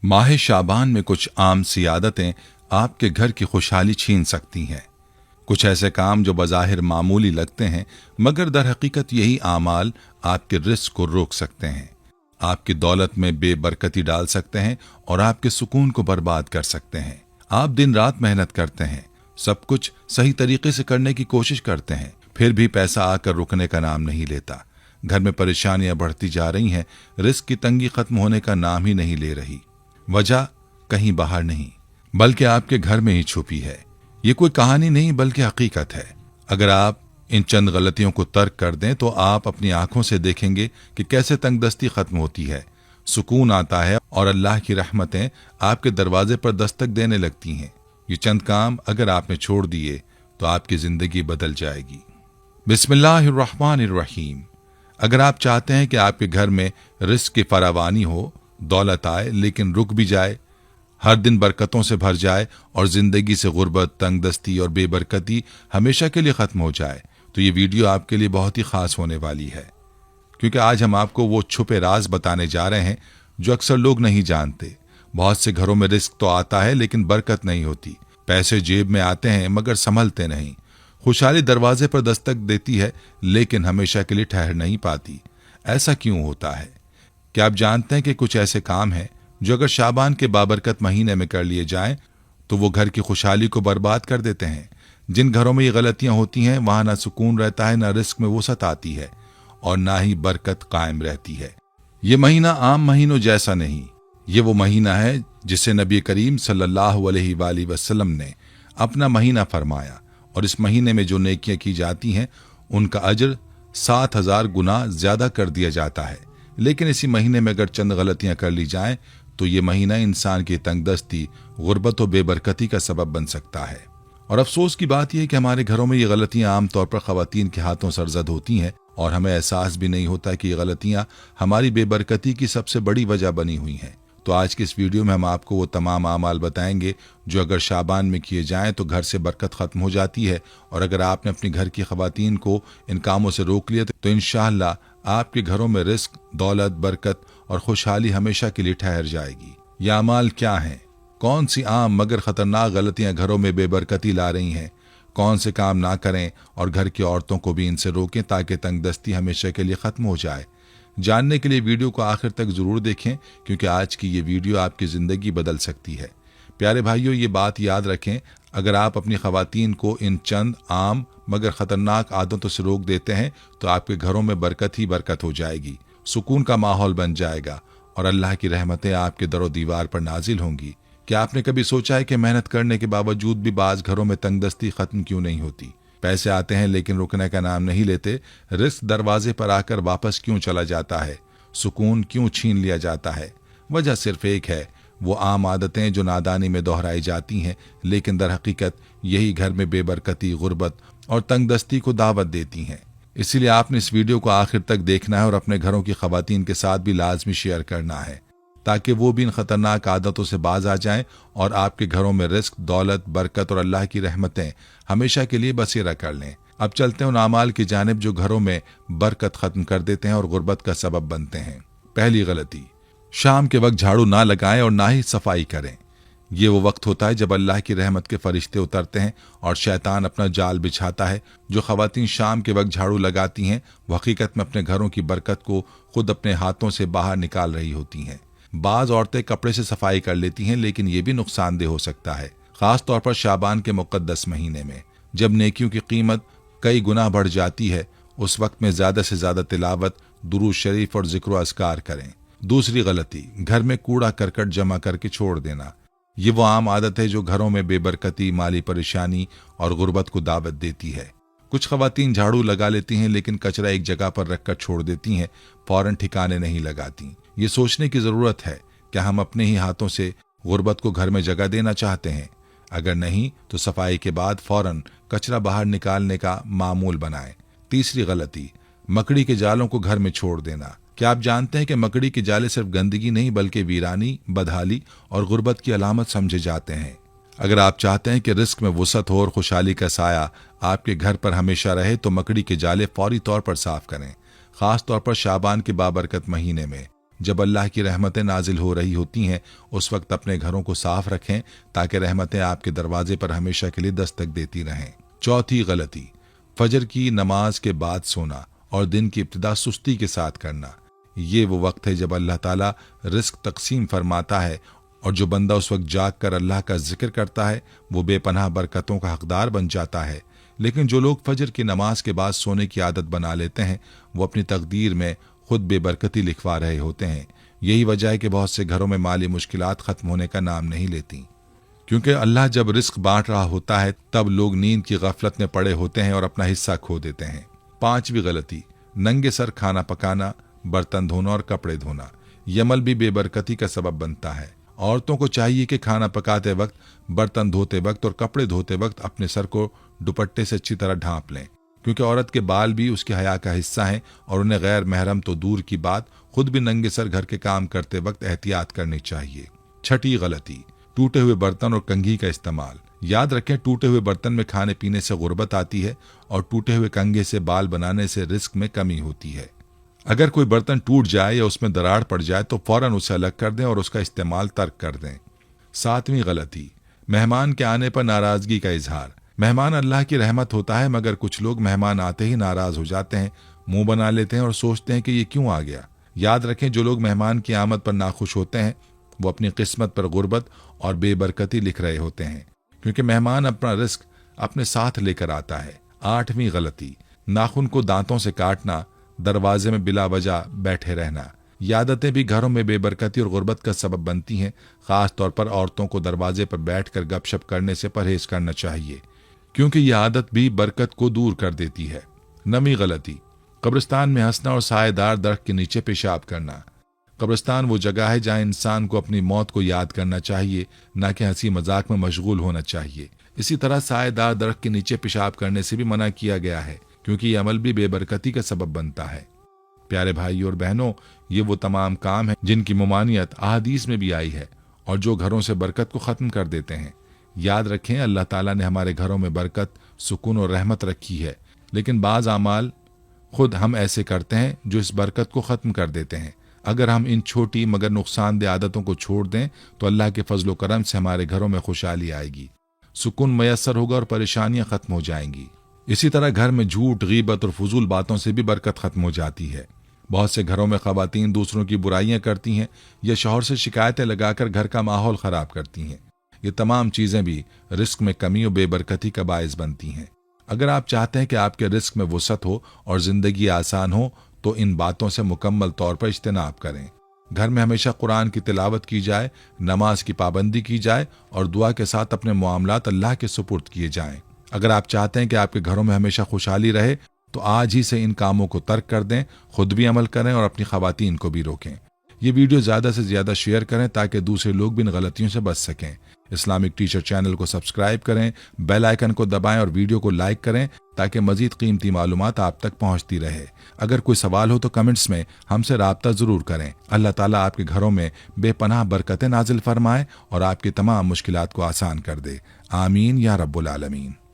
माह शाबान में कुछ आम सी आदतें आपके घर की खुशहाली छीन सकती हैं। कुछ ऐसे काम जो बज़ाहिर मामूली लगते हैं मगर दर हकीकत यही आमाल आपके रिस्क को रोक सकते हैं, आपकी दौलत में बेबरकती डाल सकते हैं और आपके सुकून को बर्बाद कर सकते हैं। आप दिन रात मेहनत करते हैं, सब कुछ सही तरीके से करने की कोशिश करते हैं, फिर भी पैसा आकर रुकने का नाम नहीं लेता। घर में परेशानियां बढ़ती जा रही हैं, रिस्क की तंगी खत्म होने का नाम ही नहीं ले रही। वजह कहीं बाहर नहीं बल्कि आपके घर में ही छुपी है। ये कोई कहानी नहीं बल्कि हकीकत है। अगर आप इन चंद गलतियों को तर्क कर दें तो आप अपनी आंखों से देखेंगे कि कैसे तंगदस्ती खत्म होती है, सुकून आता है और अल्लाह की रहमतें आपके दरवाजे पर दस्तक देने लगती हैं। ये चंद काम अगर आपने छोड़ दिए तो आपकी जिंदगी बदल जाएगी। बिस्मिल्लाहिर्रहमानिर्रहीम। अगर आप चाहते हैं कि आपके घर में रिस्क की फरावानी हो, दौलत आए लेकिन रुक भी जाए, हर दिन बरकतों से भर जाए और जिंदगी से गुर्बत, तंगदस्ती और बेबरकती हमेशा के लिए खत्म हो जाए, तो ये वीडियो आपके लिए बहुत ही खास होने वाली है, क्योंकि आज हम आपको वो छुपे राज बताने जा रहे हैं जो अक्सर लोग नहीं जानते। बहुत से घरों में रिस्क तो आता है लेकिन बरकत नहीं होती, पैसे जेब में आते हैं मगर संभलते नहीं, खुशहाली दरवाजे पर दस्तक देती है लेकिन हमेशा के लिए ठहर नहीं पाती। ऐसा क्यों होता है? क्या आप जानते हैं कि कुछ ऐसे काम हैं जो अगर शाबान के बाबरकत महीने में कर लिए जाएं तो वो घर की खुशहाली को बर्बाद कर देते हैं। जिन घरों में ये गलतियां होती हैं वहां ना सुकून रहता है, ना रिस्क में वसअत आती है और ना ही बरकत कायम रहती है। ये महीना आम महीनों जैसा नहीं, ये वो महीना है जिसे नबी करीम सल्लल्लाहु अलैहि वसल्लम ने अपना महीना फरमाया, और इस महीने में जो नेकियां की जाती हैं उनका अजर 7,000 गुना ज्यादा कर दिया जाता है। लेकिन इसी महीने में अगर चंद गलतियां कर ली जाएं तो ये महीना इंसान की तंगदस्ती, गुर्बत और बेबरकती का सबब बन सकता है। और अफसोस की बात यह है कि हमारे घरों में ये गलतियां आमतौर पर खवातीन के हाथों सरजद होती हैं और हमें एहसास भी नहीं होता कि ये गलतियां हमारी बेबरकती की सबसे बड़ी वजह बनी हुई हैं। तो आज की इस वीडियो में हम आपको वो तमाम आमाल बताएंगे जो अगर शाबान में किए जाएं तो घर से बरकत खत्म हो जाती है, और अगर आपने अपनी घर की खवातीन को इन कामों से रोक लिया तो इंशाअल्लाह आपके घरों में रिस्क, दौलत, बरकत और खुशहाली हमेशा के लिए ठहर जाएगी। ये अमाल क्या हैं? कौन सी आम मगर खतरनाक गलतियां घरों में बेबरकती ला रही हैं? कौन से काम ना करें और घर की औरतों को भी इनसे रोकें ताकि तंगदस्ती हमेशा के लिए खत्म हो जाए? जानने के लिए वीडियो को आखिर तक जरूर देखें, क्योंकि आज की ये वीडियो आपकी जिंदगी बदल सकती है। प्यारे भाइयों, ये बात याद रखें, अगर आप अपनी खवातीन को इन चंद आम मगर खतरनाक आदतों से रोक देते हैं तो आपके घरों में बरकत ही बरकत हो जाएगी, सुकून का माहौल बन जाएगा और अल्लाह की रहमतें आपके दरो दीवार पर नाजिल होंगी। क्या आपने कभी सोचा है कि मेहनत करने के बावजूद भी बाज घरों में तंगदस्ती खत्म क्यों नहीं होती? पैसे आते हैं लेकिन रुकने का नाम नहीं लेते, रिस्क दरवाजे पर आकर वापस क्यों चला जाता है, सुकून क्यों छीन लिया जाता है? वजह सिर्फ एक है, वो आम आदतें जो नादानी में दोहराई जाती हैं लेकिन दर हकीकत यही घर में बेबरकती, गुर्बत और तंगदस्ती को दावत देती हैं। इसीलिए आपने इस वीडियो को आखिर तक देखना है और अपने घरों की खवातीन के साथ भी लाजमी शेयर करना है ताकि वो भी इन खतरनाक आदतों से बाज आ जाएं और आपके घरों में रिस्क, दौलत, बरकत और अल्लाह की रहमतें हमेशा के लिए बसेरा कर लें। अब चलते हैं उन आमाल की जानिब जो घरों में बरकत खत्म कर देते हैं और गुर्बत का सबब बनते हैं। पहली गलती, शाम के वक्त झाड़ू ना लगाएं और ना ही सफाई करें। ये वो वक्त होता है जब अल्लाह की रहमत के फरिश्ते उतरते हैं और शैतान अपना जाल बिछाता है। जो खवातीन शाम के वक्त झाड़ू लगाती हैं वो हकीकत में अपने घरों की बरकत को खुद अपने हाथों से बाहर निकाल रही होती हैं। बाज औरतें कपड़े से सफाई कर लेती हैं लेकिन ये भी नुकसानदेह हो सकता है, खास तौर पर शाबान के मुकद्दस महीने में जब नेकियों की कीमत कई गुना बढ़ जाती है। उस वक्त में ज्यादा से ज्यादा तिलावत, दुरूद शरीफ और जिक्र अस्कार करें। दूसरी गलती, घर में कूड़ा करकट जमा करके छोड़ देना। ये वो आम आदत है जो घरों में बेबरकती, माली परेशानी और गुर्बत को दावत देती है। कुछ खवातीन झाड़ू लगा लेती हैं लेकिन कचरा एक जगह पर रखकर छोड़ देती हैं, फौरन ठिकाने नहीं लगाती। ये सोचने की जरूरत है कि हम अपने ही हाथों से गुर्बत को घर में जगह देना चाहते हैं। अगर नहीं तो सफाई के बाद फौरन कचरा बाहर निकालने का मामूल बनाएं। तीसरी गलती, मकड़ी के जालों को घर में छोड़ देना। क्या आप जानते हैं कि मकड़ी के जाले सिर्फ गंदगी नहीं बल्कि वीरानी, बदहाली और गुर्बत की अलामत समझे जाते हैं? अगर आप चाहते हैं कि रिस्क में वसअत हो और खुशहाली का साया आपके घर पर हमेशा रहे तो मकड़ी के जाले फौरी तौर पर साफ करें, खास तौर पर शाबान के बाबरकत महीने में। جب اللہ کی رحمتیں نازل ہو رہی ہوتی ہیں اس وقت اپنے گھروں کو صاف رکھیں تاکہ رحمتیں آپ کے دروازے پر ہمیشہ کے لیے دستک دیتی رہیں۔ چوتھی غلطی، فجر کی نماز کے بعد سونا اور دن کی ابتدا سستی کے ساتھ کرنا۔ یہ وہ وقت ہے جب اللہ تعالیٰ رزق تقسیم فرماتا ہے، اور جو بندہ اس وقت جاگ کر اللہ کا ذکر کرتا ہے وہ بے پناہ برکتوں کا حقدار بن جاتا ہے۔ لیکن جو لوگ فجر کی نماز کے بعد سونے کی عادت بنا لیتے ہیں وہ اپنی تقدیر میں خود بے برکتی لکھوا رہے ہوتے ہیں۔ یہی وجہ ہے کہ بہت سے گھروں میں مالی مشکلات ختم ہونے کا نام نہیں لیتی، کیونکہ اللہ جب رزق بانٹ رہا ہوتا ہے تب لوگ نیند کی غفلت میں پڑے ہوتے ہیں اور اپنا حصہ کھو دیتے ہیں۔ پانچویں غلطی، ننگے سر کھانا پکانا، برتن دھونا اور کپڑے دھونا۔ یہ عمل بھی بے برکتی کا سبب بنتا ہے۔ عورتوں کو چاہیے کہ کھانا پکاتے وقت، برتن دھوتے وقت اور کپڑے دھوتے وقت اپنے سر کو دوپٹے سے اچھی طرح ڈھانپ لیں، کیونکہ عورت کے بال بھی اس کے حیا کا حصہ ہیں اور انہیں غیر محرم تو دور کی بات خود بھی ننگے سر گھر کے کام کرتے وقت احتیاط کرنی چاہیے۔ چھٹی غلطی، ٹوٹے ہوئے برتن اور کنگھی کا استعمال۔ یاد رکھیں ٹوٹے ہوئے برتن میں کھانے پینے سے غربت آتی ہے اور ٹوٹے ہوئے کنگھے سے بال بنانے سے رزق میں کمی ہوتی ہے۔ اگر کوئی برتن ٹوٹ جائے یا اس میں دراڑ پڑ جائے تو فوراً اسے الگ کر دیں اور اس کا استعمال ترک کر دیں۔ ساتویں غلطی، مہمان کے آنے پر ناراضگی کا اظہار۔ مہمان اللہ کی رحمت ہوتا ہے، مگر کچھ لوگ مہمان آتے ہی ناراض ہو جاتے ہیں، منہ بنا لیتے ہیں اور سوچتے ہیں کہ یہ کیوں آ گیا۔ یاد رکھیں جو لوگ مہمان کی آمد پر ناخوش ہوتے ہیں وہ اپنی قسمت پر غربت اور بے برکتی لکھ رہے ہوتے ہیں، کیونکہ مہمان اپنا رزق اپنے ساتھ لے کر آتا ہے۔ آٹھویں غلطی، ناخن کو دانتوں سے کاٹنا، دروازے میں بلا وجہ بیٹھے رہنا۔ یہ عادتیں بھی گھروں میں بے برکتی اور غربت کا سبب بنتی ہیں۔ خاص طور پر عورتوں کو دروازے پر بیٹھ کر گپ شپ کرنے سے پرہیز کرنا چاہیے، کیونکہ یہ عادت بھی برکت کو دور کر دیتی ہے۔ نویں غلطی، قبرستان میں ہنسنا اور سائے دار درخت کے نیچے پیشاب کرنا۔ قبرستان وہ جگہ ہے جہاں انسان کو اپنی موت کو یاد کرنا چاہیے، نہ کہ ہنسی مذاق میں مشغول ہونا چاہیے۔ اسی طرح سائے دار درخت کے نیچے پیشاب کرنے سے بھی منع کیا گیا ہے، کیونکہ یہ عمل بھی بے برکتی کا سبب بنتا ہے۔ پیارے بھائی اور بہنوں، یہ وہ تمام کام ہیں جن کی ممانعت احادیث میں بھی آئی ہے اور جو گھروں سے برکت کو ختم کر دیتے ہیں۔ یاد رکھیں اللہ تعالیٰ نے ہمارے گھروں میں برکت، سکون اور رحمت رکھی ہے، لیکن بعض اعمال خود ہم ایسے کرتے ہیں جو اس برکت کو ختم کر دیتے ہیں۔ اگر ہم ان چھوٹی مگر نقصان دہ عادتوں کو چھوڑ دیں تو اللہ کے فضل و کرم سے ہمارے گھروں میں خوشحالی آئے گی، سکون میسر ہوگا اور پریشانیاں ختم ہو جائیں گی۔ اسی طرح گھر میں جھوٹ، غیبت اور فضول باتوں سے بھی برکت ختم ہو جاتی ہے۔ بہت سے گھروں میں خواتین دوسروں کی برائیاں کرتی ہیں یا شوہر سے شکایتیں لگا کر گھر کا ماحول خراب کرتی ہیں۔ یہ تمام چیزیں بھی رزق میں کمی اور بے برکتی کا باعث بنتی ہیں۔ اگر آپ چاہتے ہیں کہ آپ کے رزق میں وسعت ہو اور زندگی آسان ہو تو ان باتوں سے مکمل طور پر اجتناب کریں۔ گھر میں ہمیشہ قرآن کی تلاوت کی جائے، نماز کی پابندی کی جائے اور دعا کے ساتھ اپنے معاملات اللہ کے سپرد کیے جائیں۔ اگر آپ چاہتے ہیں کہ آپ کے گھروں میں ہمیشہ خوشحالی رہے تو آج ہی سے ان کاموں کو ترک کر دیں، خود بھی عمل کریں اور اپنی خواتین کو بھی روکیں۔ یہ ویڈیو زیادہ سے زیادہ شیئر کریں تاکہ دوسرے لوگ بھی ان غلطیوں سے بچ سکیں۔ اسلامک ٹیچر چینل کو سبسکرائب کریں، بیل آئیکن کو دبائیں اور ویڈیو کو لائک کریں تاکہ مزید قیمتی معلومات آپ تک پہنچتی رہے۔ اگر کوئی سوال ہو تو کمنٹس میں ہم سے رابطہ ضرور کریں۔ اللہ تعالیٰ آپ کے گھروں میں بے پناہ برکتیں نازل فرمائے اور آپ کی تمام مشکلات کو آسان کر دے۔ آمین یا رب العالمین۔